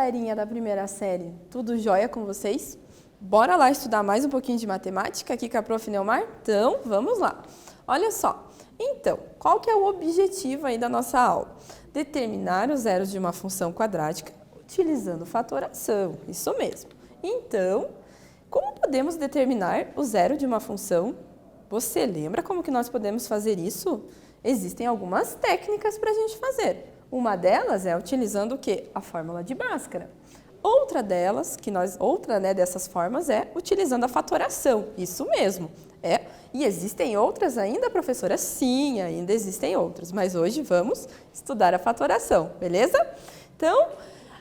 galerinha da primeira série, tudo jóia com vocês? Bora lá estudar mais um pouquinho de matemática aqui com a Prof. Neomar? Então, vamos lá. Olha só, então, qual que é o objetivo aí da nossa aula? Determinar os zeros de uma função quadrática utilizando fatoração, isso mesmo. Então, como podemos determinar o zero de uma função? Você lembra como que nós podemos fazer isso? Existem algumas técnicas para a gente fazer. Uma delas é utilizando o quê? A fórmula de Bhaskara. Outra delas, dessas formas é utilizando a fatoração. Isso mesmo. E existem outras ainda, professora? Sim, ainda existem outras. Mas hoje vamos estudar a fatoração, beleza? Então,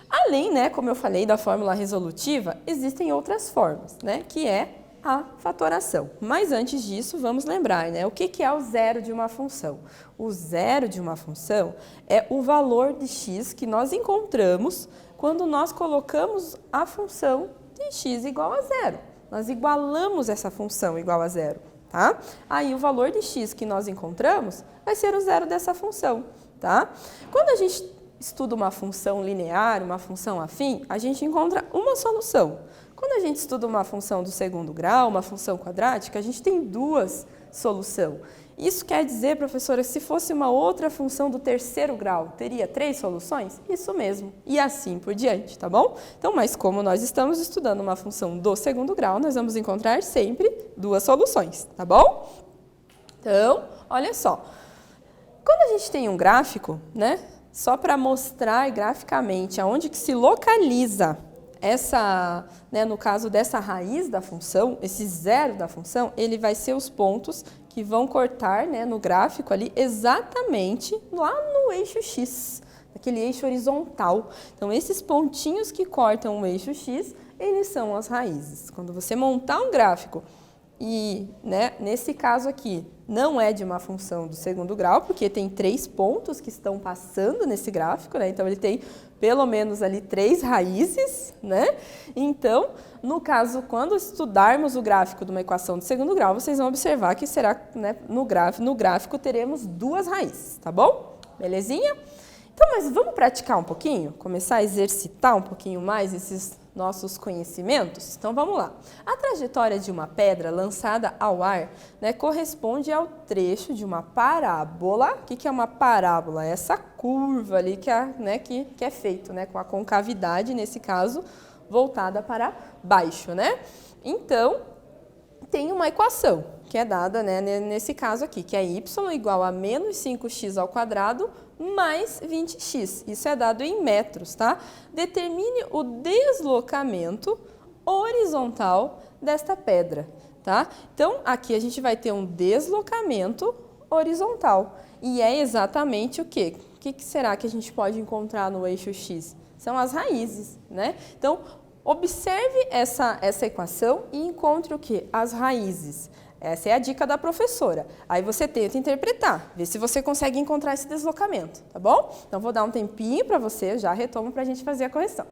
além, como eu falei, da fórmula resolutiva, existem outras formas, que é a fatoração. Mas antes disso, vamos lembrar, o que é o zero de uma função? O zero de uma função é o valor de x que nós encontramos quando nós colocamos a função de x igual a zero. Nós igualamos essa função igual a zero, tá? Aí o valor de x que nós encontramos vai ser o zero dessa função, tá? Quando a gente estuda uma função linear, uma função afim, a gente encontra uma solução. Quando a gente estuda uma função do segundo grau, uma função quadrática, a gente tem duas soluções. Isso quer dizer, professora, se fosse uma outra função do terceiro grau, teria 3 soluções? Isso mesmo. E assim por diante, tá bom? Então, mas como nós estamos estudando uma função do segundo grau, nós vamos encontrar sempre 2 soluções, tá bom? Então, olha só. Quando a gente tem um gráfico, só para mostrar graficamente aonde que se localiza essa, no caso dessa raiz da função, esse zero da função, ele vai ser os pontos que vão cortar, no gráfico ali, exatamente lá no eixo X, aquele eixo horizontal. Então, esses pontinhos que cortam o eixo X, eles são as raízes. Quando você montar um gráfico e, nesse caso aqui, não é de uma função do segundo grau, porque tem 3 pontos que estão passando nesse gráfico, então ele tem pelo menos ali 3 raízes, Então, no caso, quando estudarmos o gráfico de uma equação do segundo grau, vocês vão observar que será, no gráfico teremos 2 raízes, tá bom? Belezinha? Então, mas vamos praticar um pouquinho? Começar a exercitar um pouquinho mais esses nossos conhecimentos? Então, vamos lá. A trajetória de uma pedra lançada ao ar, corresponde ao trecho de uma parábola. O que é uma parábola? É essa curva ali que é feito, com a concavidade, nesse caso, voltada para baixo, Então, tem uma equação que é dada, nesse caso aqui, que é y igual a menos 5x ao quadrado mais 20x. Isso é dado em metros, tá? Determine o deslocamento horizontal desta pedra, tá? Então, aqui a gente vai ter um deslocamento horizontal. E é exatamente o quê? O que será que a gente pode encontrar no eixo X? São as raízes, Então, observe essa equação e encontre o quê? As raízes. Essa é a dica da professora. Aí você tenta interpretar, vê se você consegue encontrar esse deslocamento, tá bom? Então, vou dar um tempinho para você, já retomo para a gente fazer a correção.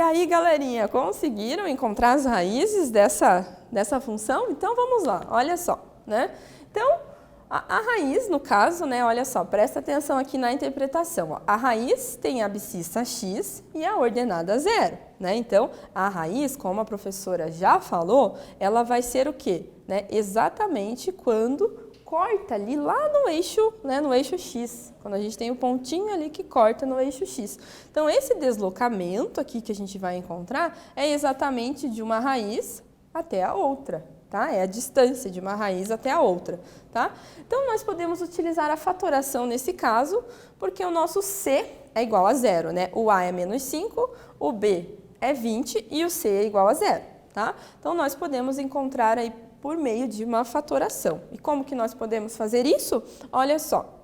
aí, galerinha, conseguiram encontrar as raízes dessa função? Então, vamos lá, olha só, né? Então, a raiz, no caso, né, olha só, presta atenção aqui na interpretação. Ó. A raiz tem a abscissa x e a ordenada 0, né? Então, a raiz, como a professora já falou, ela vai ser o quê? Né? Exatamente quando corta ali lá no eixo, né, no eixo x, quando a gente tem o pontinho ali que corta no eixo x. Então, esse deslocamento aqui que a gente vai encontrar é exatamente de uma raiz até a outra, tá? É a distância de uma raiz até a outra, tá? Então, nós podemos utilizar a fatoração nesse caso, porque o nosso c é igual a 0, né? O a é menos 5, o b é 20 e o c é igual a 0, tá? Então, nós podemos encontrar aí por meio de uma fatoração. E como que nós podemos fazer isso? Olha só,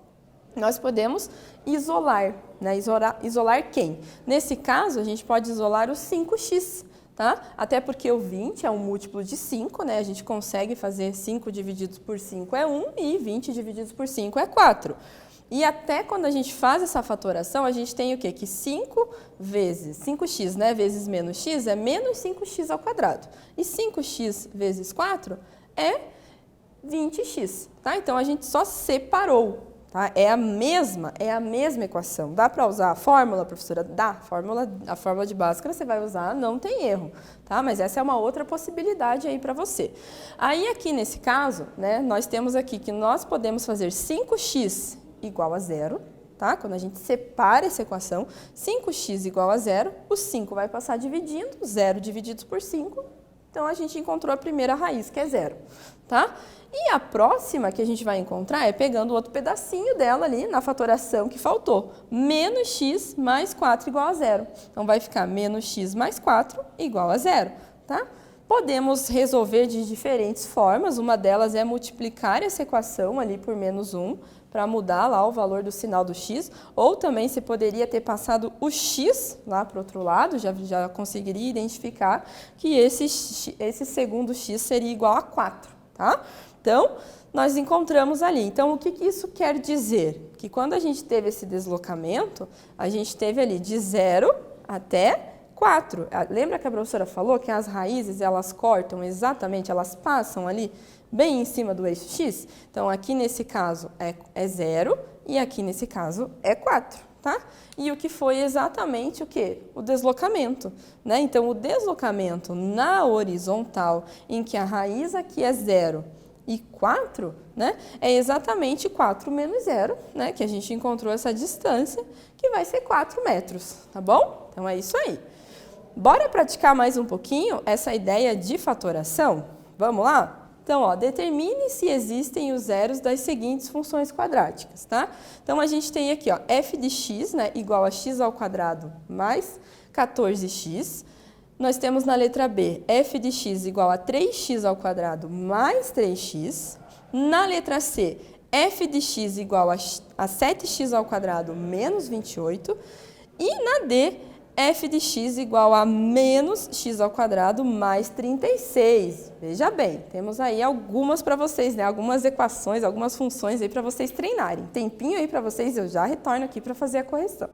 nós podemos isolar, né? Isolar quem? Nesse caso, a gente pode isolar o 5x, tá? Até porque o 20 é um múltiplo de 5, né? A gente consegue fazer 5 divididos por 5 é 1 e 20 divididos por 5 é 4. E até quando a gente faz essa fatoração, a gente tem o quê? Que 5 vezes 5x, né, vezes menos x é menos 5x ao quadrado. E 5x vezes 4 é 20x, tá? Então, a gente só separou, tá? É a mesma equação. Dá para usar a fórmula, professora? Dá. A fórmula de Bhaskara você vai usar, não tem erro, tá? Mas essa é uma outra possibilidade aí para você. Aí, aqui nesse caso, né, nós temos aqui que nós podemos fazer 5x igual a 0, tá? Quando a gente separa essa equação, 5x igual a 0, o 5 vai passar dividindo, 0 dividido por 5, então a gente encontrou a primeira raiz, que é 0, tá? E a próxima que a gente vai encontrar é pegando o outro pedacinho dela ali na fatoração que faltou, menos x mais 4 igual a 0. Então, vai ficar menos x mais 4 igual a 0, tá? Podemos resolver de diferentes formas, uma delas é multiplicar essa equação ali por menos 1, para mudar lá o valor do sinal do x, ou também você poderia ter passado o x lá para o outro lado, já conseguiria identificar que esse segundo x seria igual a 4, tá? Então, nós encontramos ali. Então, o que isso quer dizer? Que quando a gente teve esse deslocamento, a gente teve ali de 0 até 4. Lembra que a professora falou que as raízes, elas cortam exatamente, elas passam ali bem em cima do eixo x? Então, aqui nesse caso é 0 e aqui nesse caso é 4, tá? E o que foi exatamente o quê? O deslocamento, né? Então, o deslocamento na horizontal, em que a raiz aqui é 0 e 4, né? É exatamente 4 menos 0, né? Que a gente encontrou essa distância, que vai ser 4 metros, tá bom? Então, é isso aí. Bora praticar mais um pouquinho essa ideia de fatoração? Vamos lá? Então, ó, determine se existem os zeros das seguintes funções quadráticas, tá? Então, a gente tem aqui, ó, f de x, né, igual a x ao quadrado mais 14x. Nós temos na letra B, f de x igual a 3x ao quadrado mais 3x. Na letra C, f de x igual a 7x ao quadrado menos 28. E na D, f de x igual a menos x ao quadrado mais 36. Veja bem, temos aí algumas para vocês, né? Algumas equações, algumas funções aí para vocês treinarem. Tempinho aí para vocês, eu já retorno aqui para fazer a correção.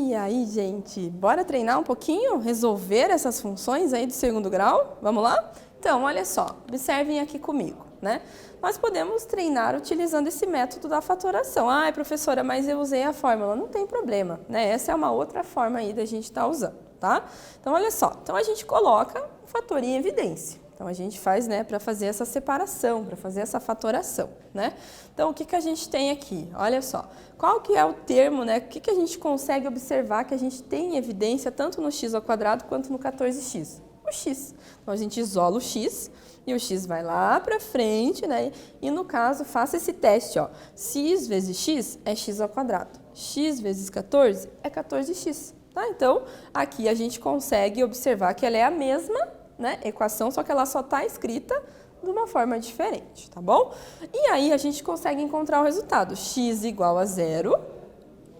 E aí, gente, bora treinar um pouquinho, resolver essas funções aí do segundo grau? Vamos lá? Então, olha só, observem aqui comigo, né? Nós podemos treinar utilizando esse método da fatoração. Ai, professora, mas eu usei a fórmula. Não tem problema, né? Essa é uma outra forma aí da gente estar usando, tá? Então, olha só. Então, a gente coloca o fator em evidência. Então, a gente faz, né, para fazer essa separação, para fazer essa fatoração, né? Então, o que que a gente tem aqui? Olha só. Qual que é o termo, né? O que que a gente consegue observar que a gente tem em evidência tanto no x ao quadrado quanto no 14x? O x. Então, a gente isola o x e o x vai lá para frente, né? E, no caso, faça esse teste, ó. X vezes x é x ao quadrado. X vezes 14 é 14x, tá? Então, aqui a gente consegue observar que ela é a mesma, né, equação, só que ela só está escrita de uma forma diferente, tá bom? E aí a gente consegue encontrar o resultado, x igual a 0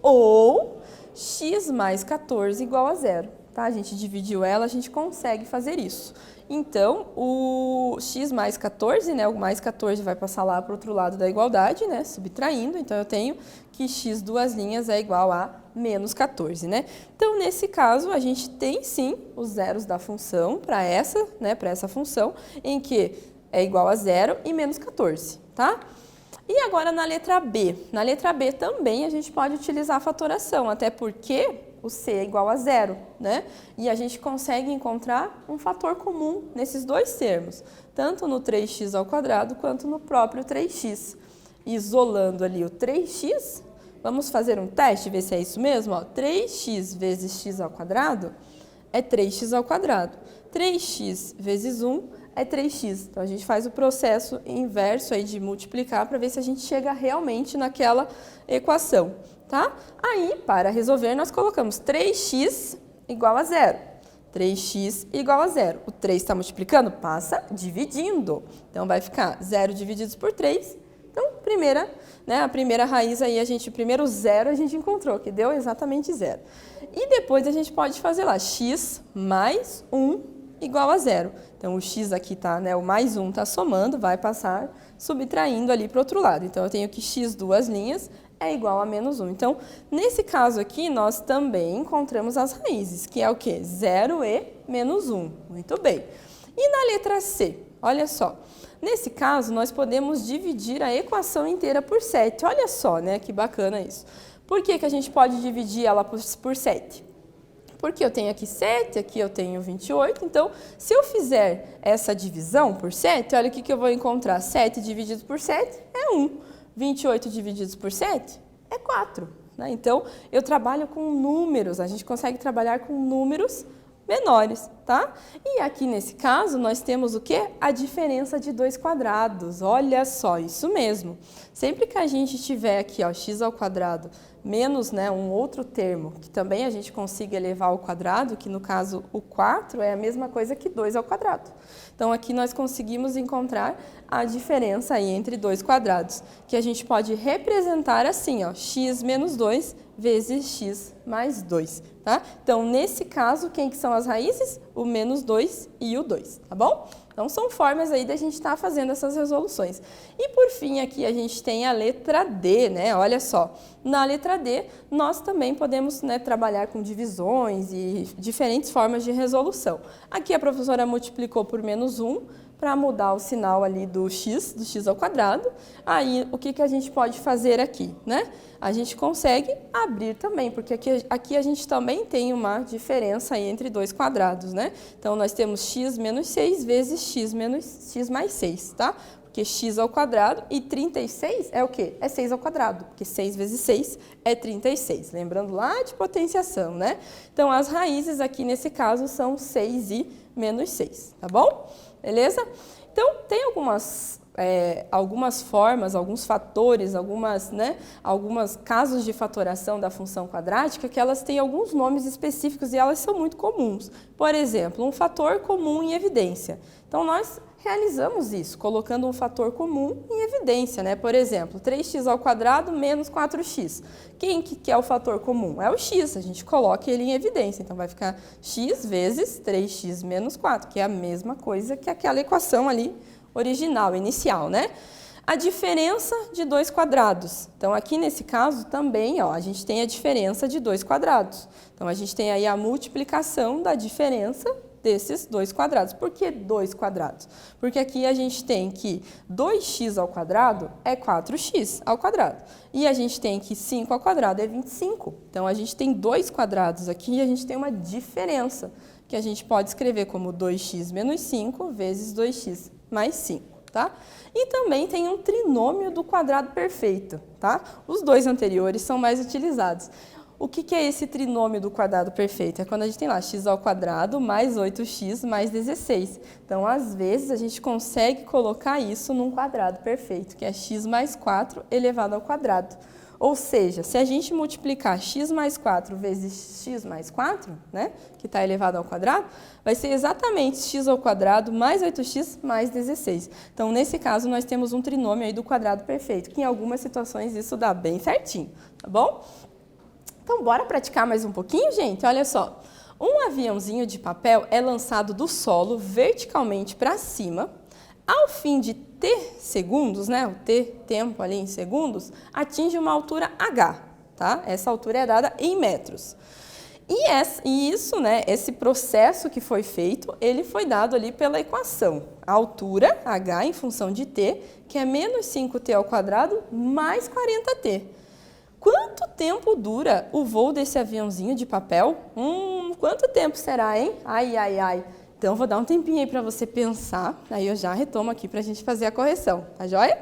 ou x mais 14 igual a 0, tá? A gente dividiu ela, a gente consegue fazer isso. Então, o x mais 14, né, o mais 14 vai passar lá para o outro lado da igualdade, né, subtraindo, então eu tenho que x duas linhas é igual a menos 14, né? Então, nesse caso, a gente tem sim os zeros da função para essa, né, para essa função, em que é igual a 0 e menos 14, tá? E agora na letra B. Na letra B também a gente pode utilizar a fatoração, até porque o c é igual a 0, né? E a gente consegue encontrar um fator comum nesses dois termos, tanto no 3x ao quadrado quanto no próprio 3x. Isolando ali o 3x, vamos fazer um teste, ver se é isso mesmo, ó. 3x vezes x ao quadrado é 3x ao quadrado. 3x vezes 1 é 3x. Então, a gente faz o processo inverso aí de multiplicar para ver se a gente chega realmente naquela equação, tá? Aí, para resolver, nós colocamos 3x igual a 0. 3x igual a 0. O 3 está multiplicando? Passa dividindo. Então, vai ficar 0 divididos por 3. Então, a primeira raiz aí, o primeiro zero a gente encontrou, que deu exatamente 0. E depois a gente pode fazer lá, x mais 1 igual a 0. Então, o x aqui tá, né, o mais 1 está somando, vai passar subtraindo ali para o outro lado. Então, eu tenho que x duas linhas é igual a menos 1. Então, nesse caso aqui, nós também encontramos as raízes, que é o quê? 0 e menos 1. Muito bem. E na letra C? Olha só. Nesse caso, nós podemos dividir a equação inteira por 7. Olha só, né? Que bacana isso. Por que que a gente pode dividir ela por 7? Porque eu tenho aqui 7, aqui eu tenho 28. Então, se eu fizer essa divisão por 7, olha o que eu vou encontrar. 7 dividido por 7 é 1. 28 divididos por 7 é 4. Né? Então, eu trabalho com números. A gente consegue trabalhar com números menores, tá? E aqui nesse caso, nós temos o quê? A diferença de dois quadrados. Olha só, isso mesmo. Sempre que a gente tiver aqui, ó, x ao quadrado menos, né, um outro termo, que também a gente consiga elevar ao quadrado, que no caso o 4 é a mesma coisa que 2 ao quadrado. Então, aqui nós conseguimos encontrar a diferença aí entre dois quadrados, que a gente pode representar assim, ó, x menos 2 vezes x mais 2, tá? Então, nesse caso, quem que são as raízes? O menos 2 e o 2, tá bom? Então, são formas aí da gente estar fazendo essas resoluções. E, por fim, aqui a gente tem a letra D, né? Olha só, na letra D, nós também podemos, né, trabalhar com divisões e diferentes formas de resolução. Aqui a professora multiplicou por menos 1, para mudar o sinal ali do x ao quadrado. Aí, o que que a gente pode fazer aqui, né? A gente consegue abrir também, porque aqui a gente também tem uma diferença aí entre dois quadrados, né? Então, nós temos x menos 6 vezes x mais 6, tá? Porque x ao quadrado e 36 é o quê? É 6 ao quadrado, porque 6 vezes 6 é 36. Lembrando lá de potenciação, né? Então, as raízes aqui nesse caso são 6 e menos 6, tá bom? Beleza? Então, tem algumas formas, alguns fatores, algumas casos de fatoração da função quadrática que elas têm alguns nomes específicos e elas são muito comuns. Por exemplo, um fator comum em evidência. Então, nós realizamos isso, colocando um fator comum em evidência, né? Por exemplo, 3x ao quadrado menos 4x. Quem que é o fator comum? É o x, a gente coloca ele em evidência. Então, vai ficar x vezes 3x menos 4, que é a mesma coisa que aquela equação ali original, inicial, né? A diferença de dois quadrados. Então, aqui nesse caso também, ó, a gente tem a diferença de dois quadrados. Então, a gente tem aí a multiplicação da diferença desses dois quadrados. Por que dois quadrados? Porque aqui a gente tem que 2x ao quadrado é 4x ao quadrado. E a gente tem que 5 ao quadrado é 25. Então, a gente tem dois quadrados aqui e a gente tem uma diferença, que a gente pode escrever como 2x menos 5 vezes 2x mais 5. Tá? E também tem um trinômio do quadrado perfeito, tá? Os dois anteriores são mais utilizados. O que é esse trinômio do quadrado perfeito? É quando a gente tem lá x ao quadrado mais 8x mais 16. Então, às vezes, a gente consegue colocar isso num quadrado perfeito, que é x mais 4 elevado ao quadrado. Ou seja, se a gente multiplicar x mais 4 vezes x mais 4, né, que está elevado ao quadrado, vai ser exatamente x ao quadrado mais 8x mais 16. Então, nesse caso, nós temos um trinômio aí do quadrado perfeito, que em algumas situações isso dá bem certinho, tá bom? Então, bora praticar mais um pouquinho, gente? Olha só, um aviãozinho de papel é lançado do solo verticalmente para cima. Ao fim de t segundos, né, o t tempo ali em segundos, atinge uma altura h, tá? Essa altura é dada em metros. E isso, né, esse processo que foi feito, ele foi dado ali pela equação. A altura, h, em função de t, que é menos 5t ao quadrado mais 40t. Quanto tempo dura o voo desse aviãozinho de papel? Quanto tempo será, hein? Ai, ai, ai. Então, vou dar um tempinho aí para você pensar, aí eu já retomo aqui para a gente fazer a correção, tá joia?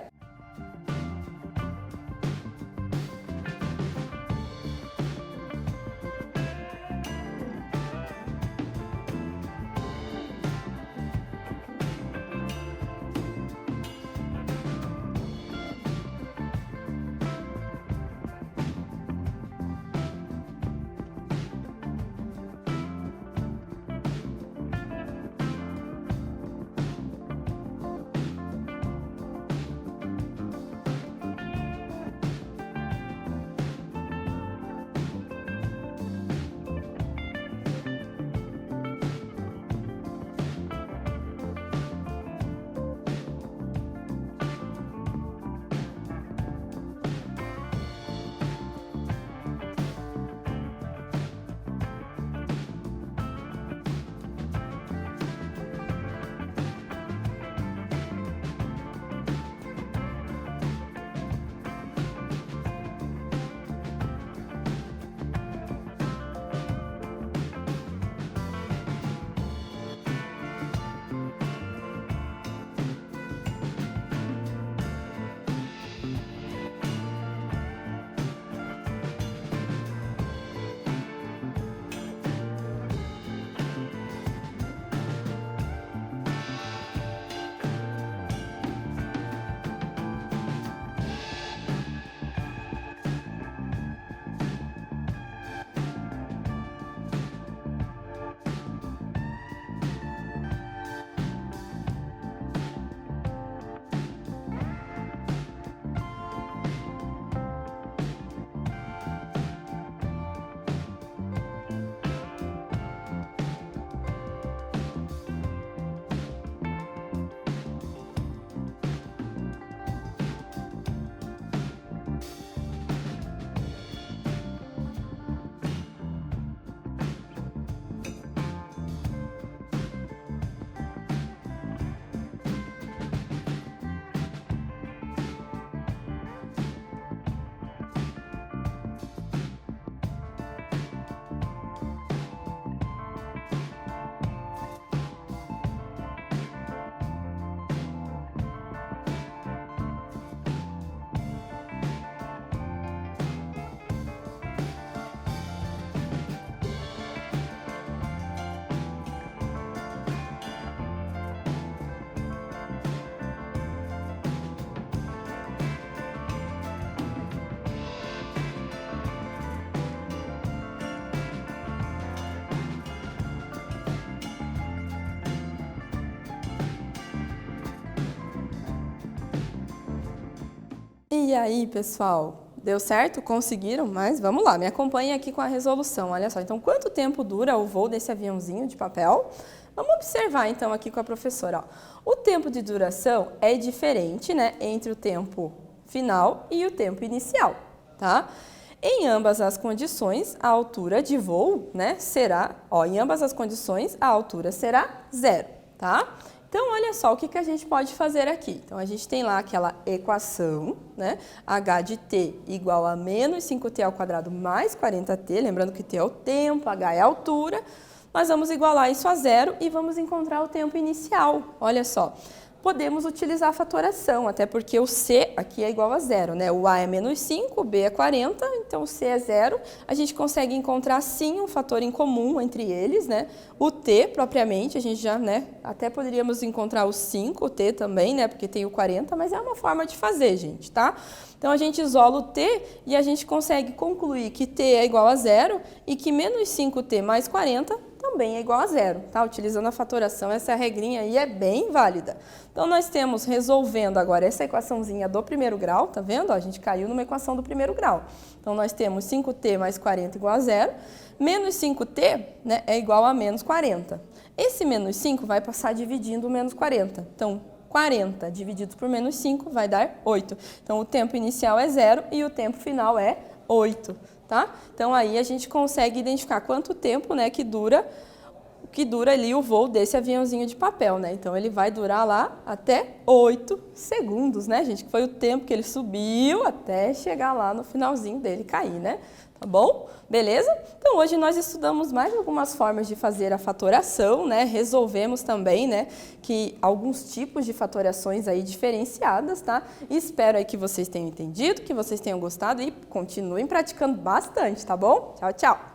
E aí, pessoal, deu certo? Conseguiram? Mas vamos lá, me acompanhem aqui com a resolução. Olha só, então quanto tempo dura o voo desse aviãozinho de papel? Vamos observar então aqui com a professora. Ó. O tempo de duração é diferente, né, entre o tempo final e o tempo inicial, tá? Em ambas as condições, a altura de voo, né, será, ó, em ambas as condições, a altura será 0, tá? Então, olha só o que a gente pode fazer aqui. Então, a gente tem lá aquela equação, né? H de t igual a menos 5t ao quadrado mais 40t, lembrando que t é o tempo, h é a altura. Nós vamos igualar isso a 0 e vamos encontrar o tempo inicial. Olha só. Podemos utilizar a fatoração, até porque o C aqui é igual a 0, né? O A é menos 5, o B é 40, então o C é 0. A gente consegue encontrar, sim, um fator em comum entre eles, né? O T, propriamente, a gente já, né? Até poderíamos encontrar o 5, o T também, né? Porque tem o 40, mas é uma forma de fazer, gente, tá? Então, a gente isola o T e a gente consegue concluir que T é igual a 0 e que menos 5T mais 40 também é igual a 0, tá? Utilizando a fatoração, essa regrinha aí é bem válida. Então, nós temos, resolvendo agora essa equaçãozinha do primeiro grau, tá vendo? Ó, a gente caiu numa equação do primeiro grau. Então, nós temos 5t mais 40 igual a 0. Menos 5t, né, é igual a menos 40. Esse menos 5 vai passar dividindo o menos 40. Então, 40 dividido por menos 5 vai dar 8. Então, o tempo inicial é 0 e o tempo final é 8. Tá? Então, aí a gente consegue identificar quanto tempo, né, que dura ali o voo desse aviãozinho de papel, né? Então, ele vai durar lá até 8 segundos, né, gente? Que foi o tempo que ele subiu até chegar lá no finalzinho dele cair, né? Tá bom? Beleza? Então, hoje nós estudamos mais algumas formas de fazer a fatoração, né? Resolvemos também, né, que alguns tipos de fatorações aí diferenciadas, tá? E espero aí que vocês tenham entendido, que vocês tenham gostado e continuem praticando bastante, tá bom? Tchau, tchau!